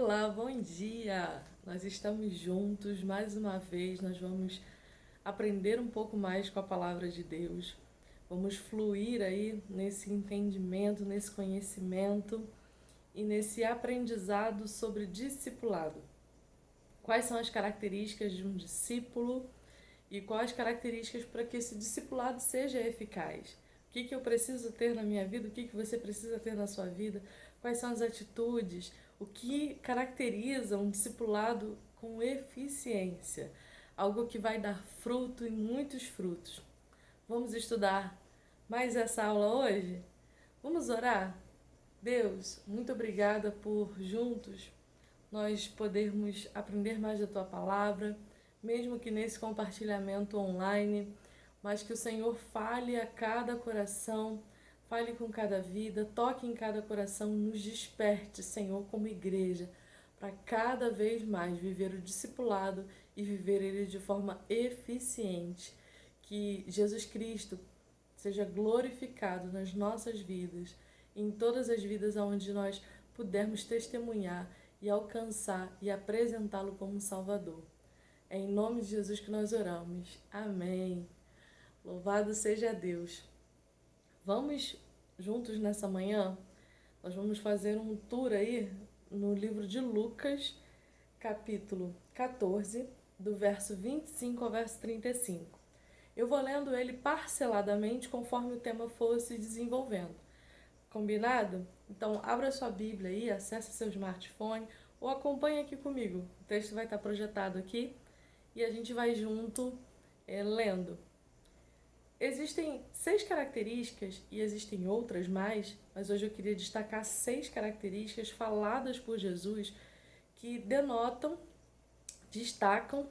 Olá, bom dia! Nós estamos juntos mais uma vez, nós vamos aprender um pouco mais com a palavra de Deus. Vamos fluir aí nesse entendimento, nesse conhecimento e nesse aprendizado sobre discipulado. Quais são as características de um discípulo e quais as características para que esse discipulado seja eficaz? O que eu preciso ter na minha vida? O que você precisa ter na sua vida? Quais são as atitudes? O que caracteriza um discipulado com eficiência? Algo que vai dar fruto e muitos frutos. Vamos estudar mais essa aula hoje? Vamos orar? Deus, muito obrigada por juntos nós podermos aprender mais da Tua Palavra, mesmo que nesse compartilhamento online, mas que o Senhor fale a cada coração, fale com cada vida, toque em cada coração, nos desperte, Senhor, como igreja, para cada vez mais viver o discipulado e viver ele de forma eficiente. Que Jesus Cristo seja glorificado nas nossas vidas, em todas as vidas onde nós pudermos testemunhar e alcançar e apresentá-lo como Salvador. É em nome de Jesus que nós oramos. Amém. Louvado seja Deus. Vamos juntos nessa manhã? Nós vamos fazer um tour aí no livro de Lucas, capítulo 14, do verso 25 ao verso 35. Eu vou lendo ele parceladamente conforme o tema for se desenvolvendo. Combinado? Então, abra sua Bíblia aí, acesse seu smartphone ou acompanhe aqui comigo. O texto vai estar projetado aqui e a gente vai junto lendo. Existem 6 características e existem outras mais, mas hoje eu queria destacar 6 características faladas por Jesus que denotam, destacam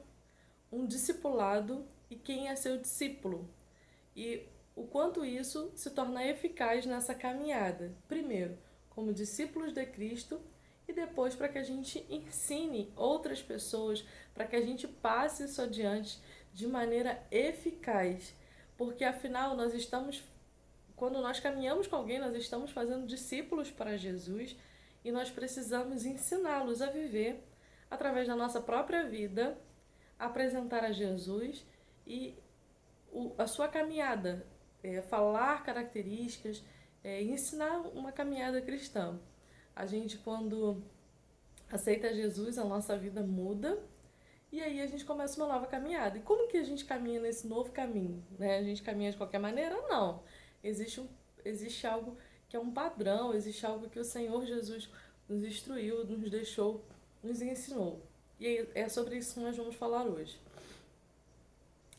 um discipulado e quem é seu discípulo. E o quanto isso se torna eficaz nessa caminhada. Primeiro, como discípulos de Cristo, e depois para que a gente ensine outras pessoas, para que a gente passe isso adiante de maneira eficaz. Porque afinal quando nós caminhamos com alguém, nós estamos fazendo discípulos para Jesus e nós precisamos ensiná-los a viver através da nossa própria vida, apresentar a Jesus e a sua caminhada, falar características, ensinar uma caminhada cristã. A gente, quando aceita Jesus, a nossa vida muda e aí a gente começa uma nova caminhada. E como que a gente caminha nesse novo caminho? Né? A gente caminha de qualquer maneira? Não. Existe algo que é um padrão, existe algo que o Senhor Jesus nos instruiu, nos deixou, nos ensinou. E é sobre isso que nós vamos falar hoje.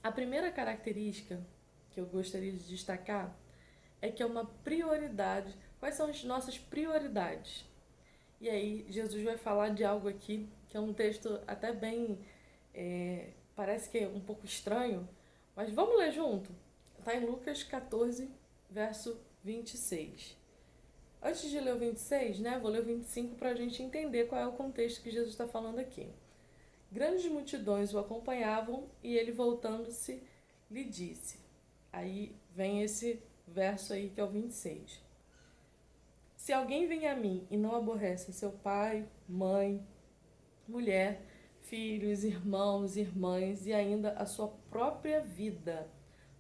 A primeira característica que eu gostaria de destacar é que é uma prioridade. Quais são as nossas prioridades? E aí Jesus vai falar de algo aqui, que é um texto até bem, parece que é um pouco estranho, mas vamos ler junto? Está em Lucas 14, verso 26. Antes de ler o 26, né, vou ler o 25 para a gente entender qual é o contexto que Jesus está falando aqui. Grandes multidões o acompanhavam e ele, voltando-se, lhe disse. Aí vem esse verso aí que é o 26. Se alguém vem a mim e não aborrece seu pai, mãe, mulher, filhos, irmãos, irmãs e ainda a sua própria vida,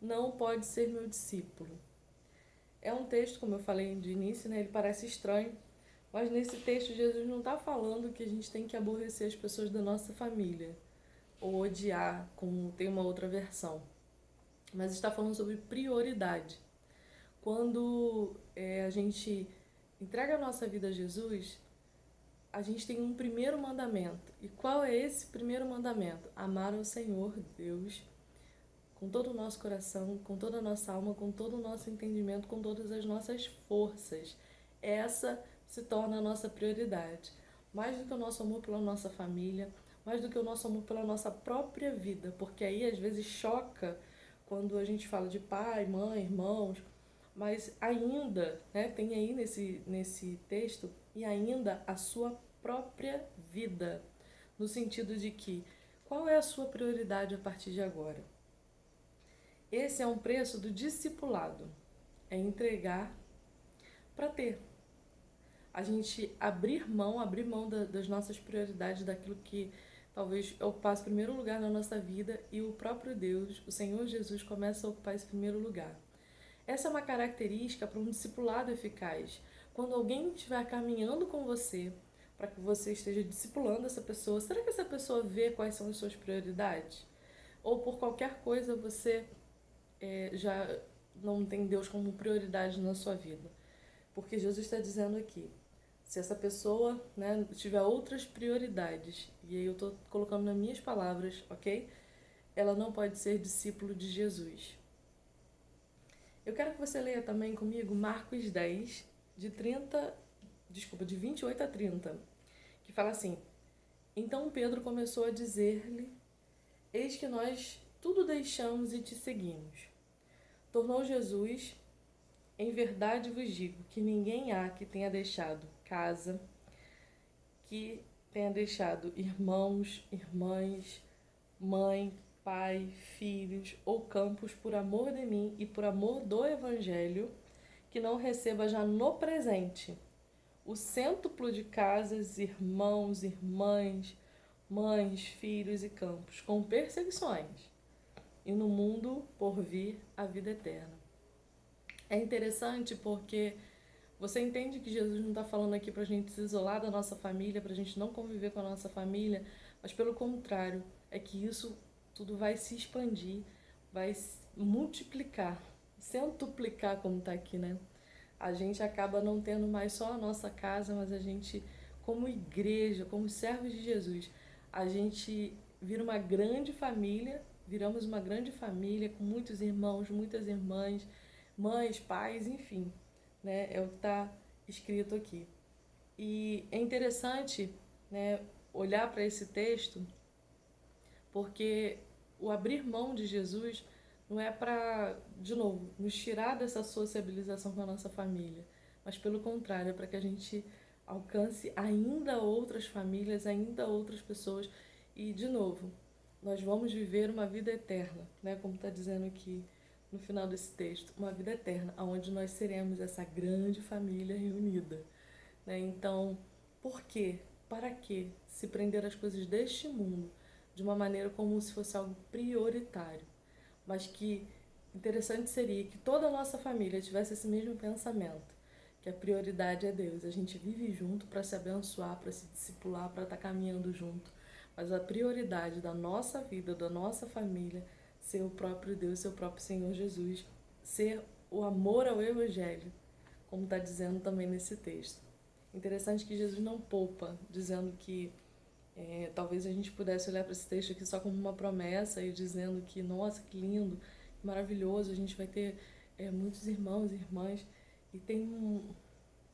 não pode ser meu discípulo. É um texto, como eu falei de início, né, ele parece estranho, mas nesse texto Jesus não está falando que a gente tem que aborrecer as pessoas da nossa família ou odiar, como tem uma outra versão, mas está falando sobre prioridade. Quando a gente entrega a nossa vida a Jesus, a gente tem um primeiro mandamento. E qual é esse primeiro mandamento? Amar ao Senhor Deus com todo o nosso coração, com toda a nossa alma, com todo o nosso entendimento, com todas as nossas forças. Essa se torna a nossa prioridade. Mais do que o nosso amor pela nossa família, mais do que o nosso amor pela nossa própria vida. Porque aí às vezes choca quando a gente fala de pai, mãe, irmãos, mas ainda, né, tem aí nesse texto, e ainda a sua própria vida. No sentido de que, qual é a sua prioridade a partir de agora? Esse é um preço do discipulado. É entregar para ter. a gente abrir mão das nossas prioridades, daquilo que talvez ocupasse primeiro lugar na nossa vida, e o próprio Deus, o Senhor Jesus, começa a ocupar esse primeiro lugar. Essa é uma característica para um discipulado eficaz. Quando alguém estiver caminhando com você, para que você esteja discipulando essa pessoa, será que essa pessoa vê quais são as suas prioridades? Ou por qualquer coisa você já não tem Deus como prioridade na sua vida? Porque Jesus está dizendo aqui, se essa pessoa, né, tiver outras prioridades, e aí eu estou colocando nas minhas palavras, ok? Ela não pode ser discípulo de Jesus. Eu quero que você leia também comigo Marcos 10, de 28 a 30, que fala assim: Então Pedro começou a dizer-lhe: Eis que nós tudo deixamos e te seguimos. Tornou Jesus: Em verdade vos digo que ninguém há que tenha deixado casa, que tenha deixado irmãos, irmãs, mãe, pai, filhos ou campos por amor de mim e por amor do Evangelho, que não receba já no presente o cêntuplo de casas, irmãos, irmãs, mães, filhos e campos, com perseguições, e no mundo por vir a vida eterna. É interessante porque você entende que Jesus não está falando aqui para a gente se isolar da nossa família, para a gente não conviver com a nossa família, mas pelo contrário, é que isso tudo vai se expandir, vai se multiplicar, centuplicar, como está aqui, né? A gente acaba não tendo mais só a nossa casa, mas a gente, como igreja, como servos de Jesus, a gente vira uma grande família, viramos uma grande família com muitos irmãos, muitas irmãs, mães, pais, enfim, né? É o que está escrito aqui. E é interessante, né, olhar para esse texto, porque o abrir mão de Jesus não é para, de novo, nos tirar dessa sociabilização com a nossa família, mas pelo contrário, é para que a gente alcance ainda outras famílias, ainda outras pessoas. E, de novo, nós vamos viver uma vida eterna, né? Como está dizendo aqui no final desse texto, uma vida eterna, onde nós seremos essa grande família reunida, né? Então, por quê? Para que se prender às coisas deste mundo de uma maneira como se fosse algo prioritário? Mas que interessante seria que toda a nossa família tivesse esse mesmo pensamento, que a prioridade é Deus. A gente vive junto para se abençoar, para se discipular, para estar caminhando junto, mas a prioridade da nossa vida, da nossa família, ser o próprio Deus, ser o próprio Senhor Jesus, ser o amor ao Evangelho, como está dizendo também nesse texto. Interessante que Jesus não poupa, dizendo que talvez a gente pudesse olhar para esse texto aqui só como uma promessa e dizendo que, nossa, que lindo, que maravilhoso, a gente vai ter muitos irmãos e irmãs. E tem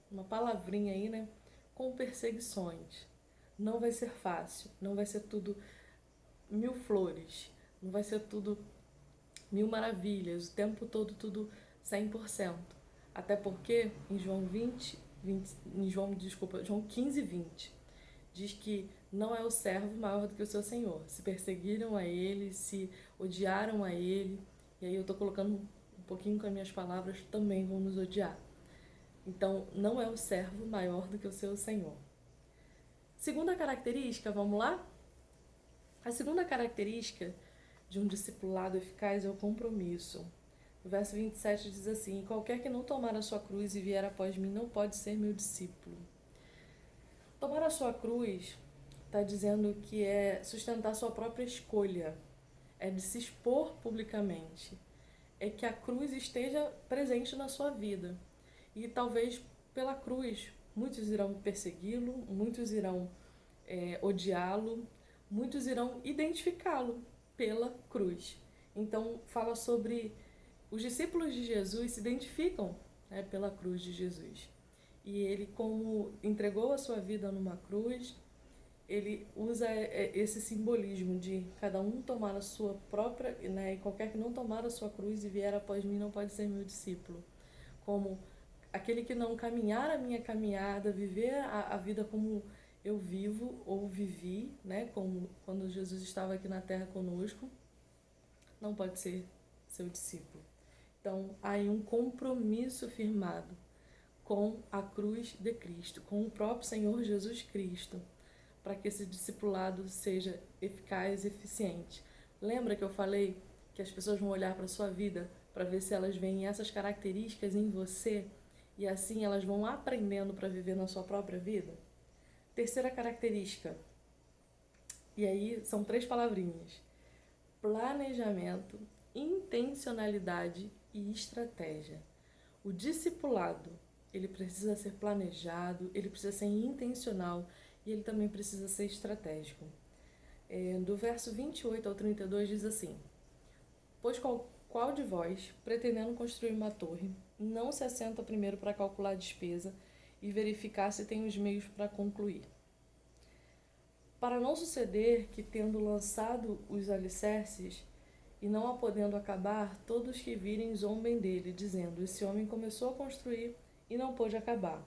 uma palavrinha aí, né? Com perseguições. Não vai ser fácil, não vai ser tudo mil flores, não vai ser tudo mil maravilhas, o tempo todo tudo 100%. Até porque em João 15, 20, diz que não é o servo maior do que o seu senhor. Se perseguiram a ele, se odiaram a ele, e aí eu estou colocando um pouquinho com as minhas palavras, também vão nos odiar. Então, não é o servo maior do que o seu senhor. Segunda característica, vamos lá? A segunda característica de um discipulado eficaz é o compromisso. O verso 27 diz assim: qualquer que não tomar a sua cruz e vier após mim não pode ser meu discípulo. Tomar a sua cruz está dizendo que é sustentar sua própria escolha, é de se expor publicamente, é que a cruz esteja presente na sua vida. E talvez pela cruz muitos irão persegui-lo, muitos irão odiá-lo, muitos irão identificá-lo pela cruz. Então fala sobre os discípulos de Jesus se identificam, né, pela cruz de Jesus. E ele, como entregou a sua vida numa cruz, ele usa esse simbolismo de cada um tomar a sua própria, né, e qualquer que não tomar a sua cruz e vier após mim não pode ser meu discípulo. Como aquele que não caminhar a minha caminhada, viver a vida como eu vivo ou vivi, né, como quando Jesus estava aqui na terra conosco, não pode ser seu discípulo. Então, há aí um compromisso firmado com a cruz de Cristo, com o próprio Senhor Jesus Cristo, para que esse discipulado seja eficaz e eficiente. Lembra que eu falei que as pessoas vão olhar para a sua vida para ver se elas veem essas características em você e assim elas vão aprendendo para viver na sua própria vida? Terceira característica, e aí são 3 palavrinhas: planejamento, intencionalidade e estratégia. O discipulado, ele precisa ser planejado, ele precisa ser intencional e ele também precisa ser estratégico. Do verso 28 ao 32 diz assim: Pois qual de vós, pretendendo construir uma torre, não se assenta primeiro para calcular a despesa e verificar se tem os meios para concluir? Para não suceder que, tendo lançado os alicerces e não a podendo acabar, todos que virem zombem dele, dizendo: Esse homem começou a construir e não pôde acabar.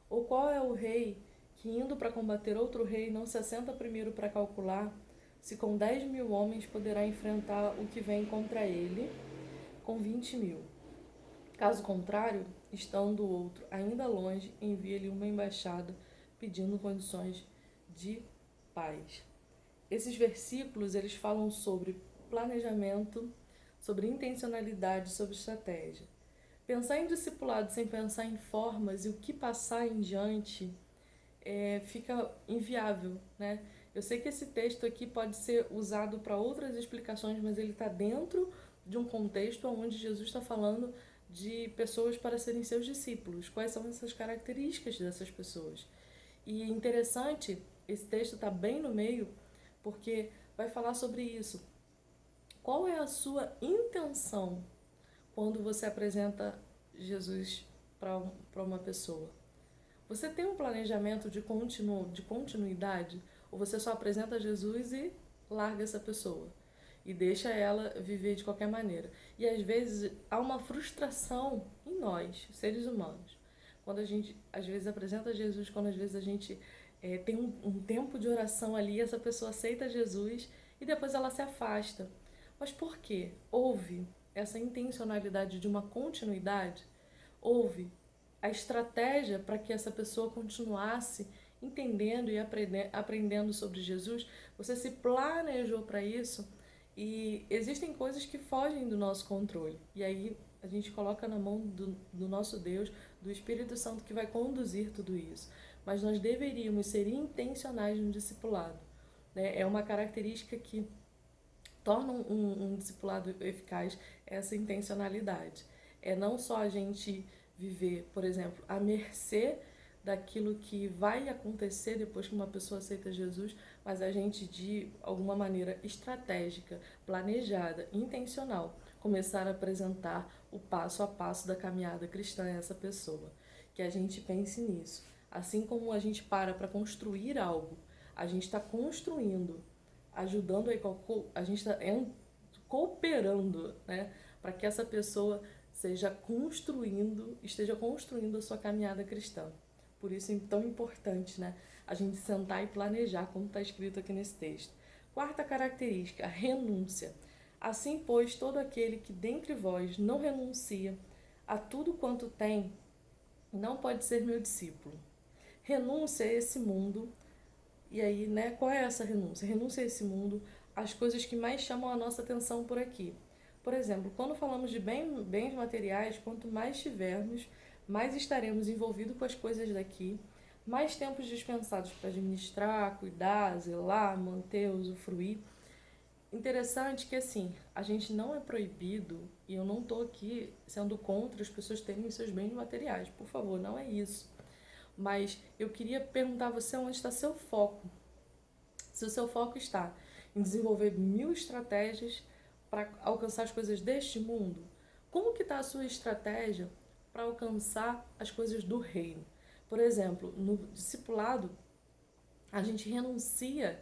Ou qual é o rei que, indo para combater outro rei, não se assenta primeiro para calcular se com 10.000 homens poderá enfrentar o que vem contra ele com 20.000? Caso contrário, estando o outro ainda longe, envia-lhe uma embaixada pedindo condições de paz. Esses versículos, eles falam sobre planejamento, sobre intencionalidade, sobre estratégia. Pensar em discipulado sem pensar em formas e o que passar em diante fica inviável, né? Eu sei que esse texto aqui pode ser usado para outras explicações, mas ele está dentro de um contexto onde Jesus está falando de pessoas para serem seus discípulos. Quais são essas características dessas pessoas? E interessante, esse texto está bem no meio, porque vai falar sobre isso. Qual é a sua intenção quando você apresenta Jesus para uma pessoa? Você tem um planejamento de continuidade? Ou você só apresenta Jesus e larga essa pessoa? E deixa ela viver de qualquer maneira? E às vezes há uma frustração em nós, seres humanos. Quando a gente às vezes apresenta Jesus, quando às vezes a gente tem um tempo de oração ali, essa pessoa aceita Jesus e depois ela se afasta. Mas por quê? Houve essa intencionalidade de uma continuidade? Houve a estratégia para que essa pessoa continuasse entendendo e aprendendo sobre Jesus? Você se planejou para isso? E existem coisas que fogem do nosso controle. E aí a gente coloca na mão do nosso Deus, do Espírito Santo, que vai conduzir tudo isso. Mas nós deveríamos ser intencionais no discipulado, né? É uma característica que torna um discipulado eficaz, essa intencionalidade. É não só a gente viver, por exemplo, à mercê daquilo que vai acontecer depois que uma pessoa aceita Jesus, mas a gente, de alguma maneira estratégica, planejada, intencional, começar a apresentar o passo a passo da caminhada cristã a essa pessoa. Que a gente pense nisso. Assim como a gente para construir algo, a gente está construindo, ajudando, a gente está cooperando, né, para que essa pessoa esteja construindo a sua caminhada cristã. Por isso é tão importante, né, a gente sentar e planejar, como está escrito aqui nesse texto. Quarta característica, renúncia. Assim, pois, todo aquele que dentre vós não renuncia a tudo quanto tem, não pode ser meu discípulo. Renúncia a esse mundo. E aí, né, qual é essa renúncia? Renúncia a esse mundo, as coisas que mais chamam a nossa atenção por aqui. Por exemplo, quando falamos de bens materiais, quanto mais tivermos, mais estaremos envolvidos com as coisas daqui, mais tempos dispensados para administrar, cuidar, zelar, manter, usufruir. Interessante que, assim, a gente não é proibido, e eu não estou aqui sendo contra as pessoas terem seus bens materiais, por favor, não é isso. Mas eu queria perguntar a você onde está seu foco. Se o seu foco está em desenvolver 1000 estratégias para alcançar as coisas deste mundo, como que está a sua estratégia para alcançar as coisas do reino? Por exemplo, no discipulado, a gente renuncia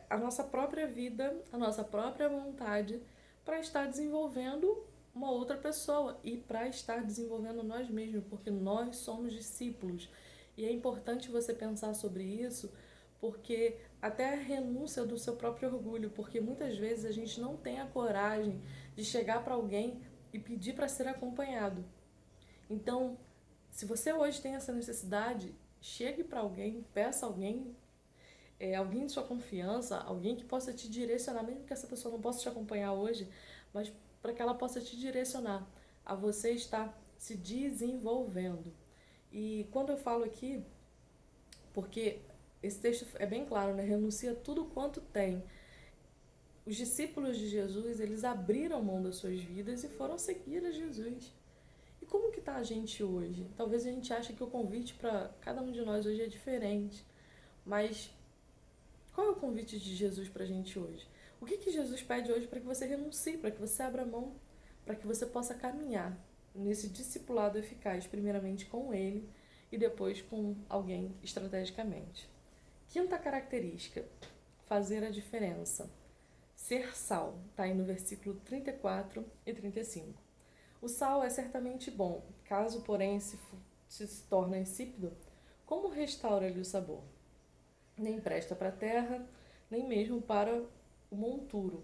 a nossa própria vida, a nossa própria vontade para estar desenvolvendo uma outra pessoa e para estar desenvolvendo nós mesmos, porque nós somos discípulos. E é importante você pensar sobre isso, porque até a renúncia do seu próprio orgulho, porque muitas vezes a gente não tem a coragem de chegar para alguém e pedir para ser acompanhado. Então, Se você hoje tem essa necessidade, chegue para alguém, peça alguém, alguém de sua confiança, alguém que possa te direcionar, mesmo que essa pessoa não possa te acompanhar hoje, mas para que ela possa te direcionar a você estar se desenvolvendo. E quando eu falo aqui, porque esse texto é bem claro, né? Renuncia tudo quanto tem. Os discípulos de Jesus, eles abriram mão das suas vidas e foram seguir a Jesus. E como que está a gente hoje? Talvez a gente ache que o convite para cada um de nós hoje é diferente, mas qual é o convite de Jesus para a gente hoje? O que que Jesus pede hoje para que você renuncie, para que você abra mão, para que você possa caminhar nesse discipulado eficaz, primeiramente com Ele e depois com alguém estrategicamente? Quinta característica, fazer a diferença. Ser sal, está aí no versículo 34 e 35. O sal é certamente bom, caso, porém, se torna insípido, como restaura-lhe o sabor? Nem presta para a terra, nem mesmo para o monturo.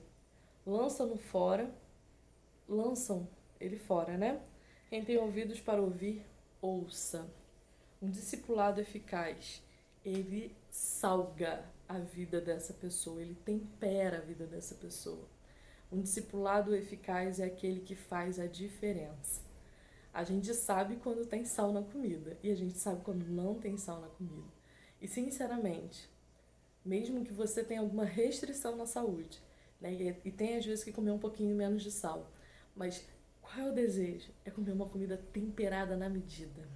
Lançam ele fora, né? Quem tem ouvidos para ouvir, ouça. Um discipulado eficaz, ele salga a vida dessa pessoa, ele tempera a vida dessa pessoa. Um discipulado eficaz é aquele que faz a diferença. A gente sabe quando tem sal na comida e a gente sabe quando não tem sal na comida. E sinceramente, mesmo que você tenha alguma restrição na saúde, né, e tenha às vezes que comer um pouquinho menos de sal, mas qual é o desejo? É comer uma comida temperada na medida,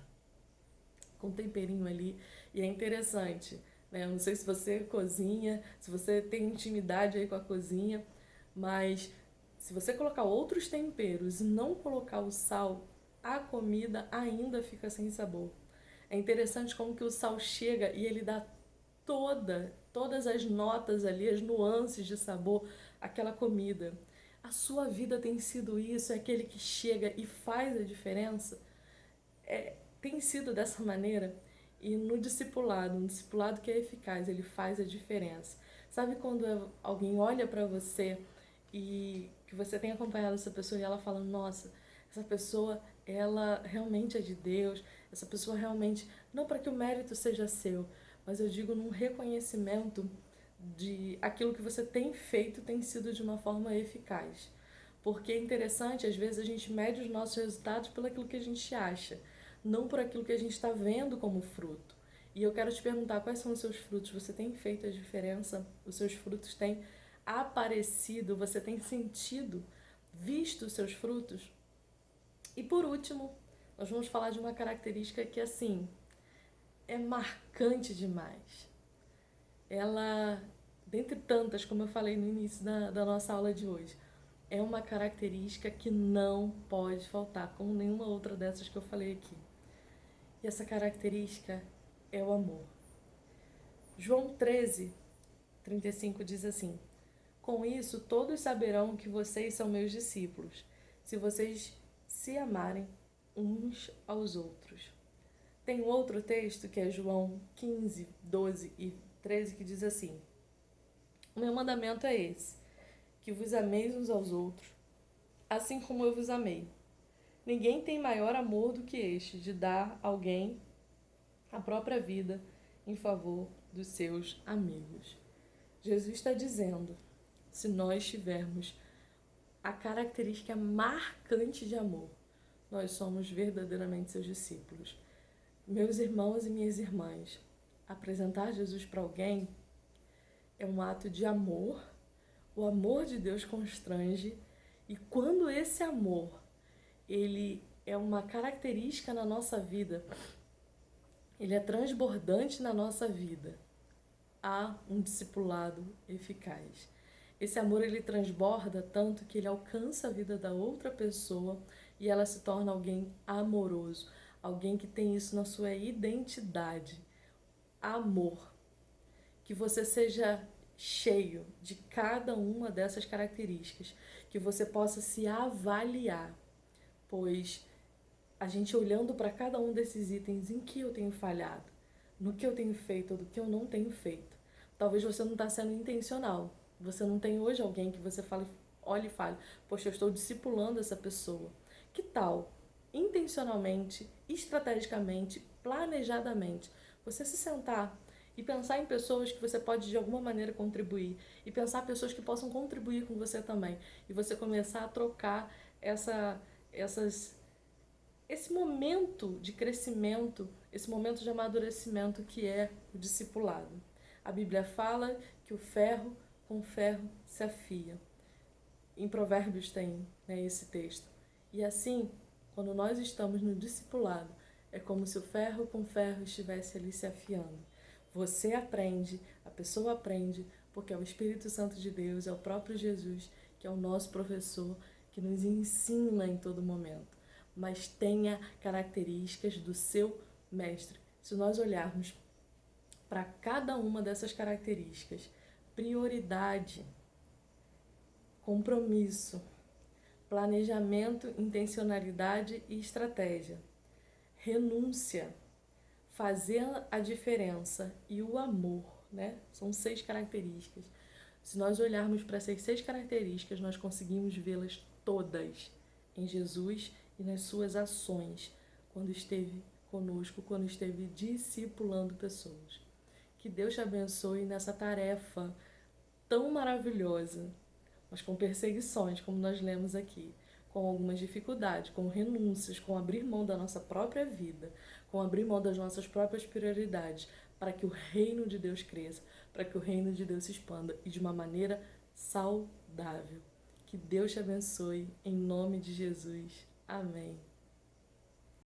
com temperinho ali. E é interessante, né? Eu não sei se você cozinha, se você tem intimidade aí com a cozinha, mas se você colocar outros temperos e não colocar o sal, a comida ainda fica sem sabor. É interessante como que o sal chega e ele dá todas as notas ali, as nuances de sabor àquela comida. A sua vida tem sido isso, é aquele que chega e faz a diferença? Tem sido dessa maneira? E no discipulado, um discipulado que é eficaz, ele faz a diferença. Sabe quando alguém olha para você e que você tem acompanhado essa pessoa e ela fala, nossa, essa pessoa, ela realmente é de Deus, essa pessoa realmente, não para que o mérito seja seu, mas eu digo num reconhecimento de aquilo que você tem feito tem sido de uma forma eficaz. Porque é interessante, às vezes a gente mede os nossos resultados pelo aquilo que a gente acha, não por aquilo que a gente está vendo como fruto. E eu quero te perguntar, quais são os seus frutos? Você tem feito a diferença? Os seus frutos têm aparecido? Você tem sentido, visto os seus frutos? E por último, nós vamos falar de uma característica que, assim, é marcante demais. Ela, dentre tantas, como eu falei no início da nossa aula de hoje, é uma característica que não pode faltar, como nenhuma outra dessas que eu falei aqui. E essa característica é o amor. João 13, 35 diz assim: com isso todos saberão que vocês são meus discípulos, se vocês se amarem uns aos outros. Tem um outro texto que é João 15, 12 e 13 que diz assim: o meu mandamento é esse, que vos ameis uns aos outros, assim como eu vos amei. Ninguém tem maior amor do que este, de dar a alguém a própria vida em favor dos seus amigos. Jesus está dizendo, se nós tivermos a característica marcante de amor, nós somos verdadeiramente seus discípulos. Meus irmãos e minhas irmãs, apresentar Jesus para alguém é um ato de amor, o amor de Deus constrange, e quando esse amor ele é uma característica na nossa vida, ele é transbordante na nossa vida, há um discipulado eficaz. Esse amor ele transborda tanto que ele alcança a vida da outra pessoa e ela se torna alguém amoroso, alguém que tem isso na sua identidade. Amor. Que você seja cheio de cada uma dessas características, que você possa se avaliar, pois a gente olhando para cada um desses itens, em que eu tenho falhado, no que eu tenho feito ou do que eu não tenho feito. Talvez você não está sendo intencional. Você não tem hoje alguém que você fale, olhe e fale, poxa, eu estou discipulando essa pessoa. Que tal? intencionalmente, estrategicamente, planejadamente. Você se sentar e pensar em pessoas que você pode de alguma maneira contribuir, e pensar em pessoas que possam contribuir com você também, e você começar a trocar essas esse momento de crescimento, esse momento de amadurecimento que é o discipulado. A Bíblia fala que o ferro com ferro se afia. Em Provérbios tem, né, esse texto. E assim, quando nós estamos no discipulado, é como se o ferro com ferro estivesse ali se afiando. Você aprende, a pessoa aprende, porque é o Espírito Santo de Deus, é o próprio Jesus, que é o nosso professor, que nos ensina em todo momento. Mas tenha características do seu mestre. Se nós olharmos para cada uma dessas características, prioridade, compromisso, planejamento, intencionalidade e estratégia, renúncia, fazer a diferença e o amor, né? São 6 características. Se nós olharmos para essas 6 características, nós conseguimos vê-las todas em Jesus e nas suas ações, quando esteve conosco, quando esteve discipulando pessoas. Que Deus te abençoe nessa tarefa tão maravilhosa, mas com perseguições, como nós lemos aqui, com algumas dificuldades, com renúncias, com abrir mão da nossa própria vida, com abrir mão das nossas próprias prioridades, para que o reino de Deus cresça, para que o reino de Deus se expanda e de uma maneira saudável. Que Deus te abençoe, em nome de Jesus. Amém.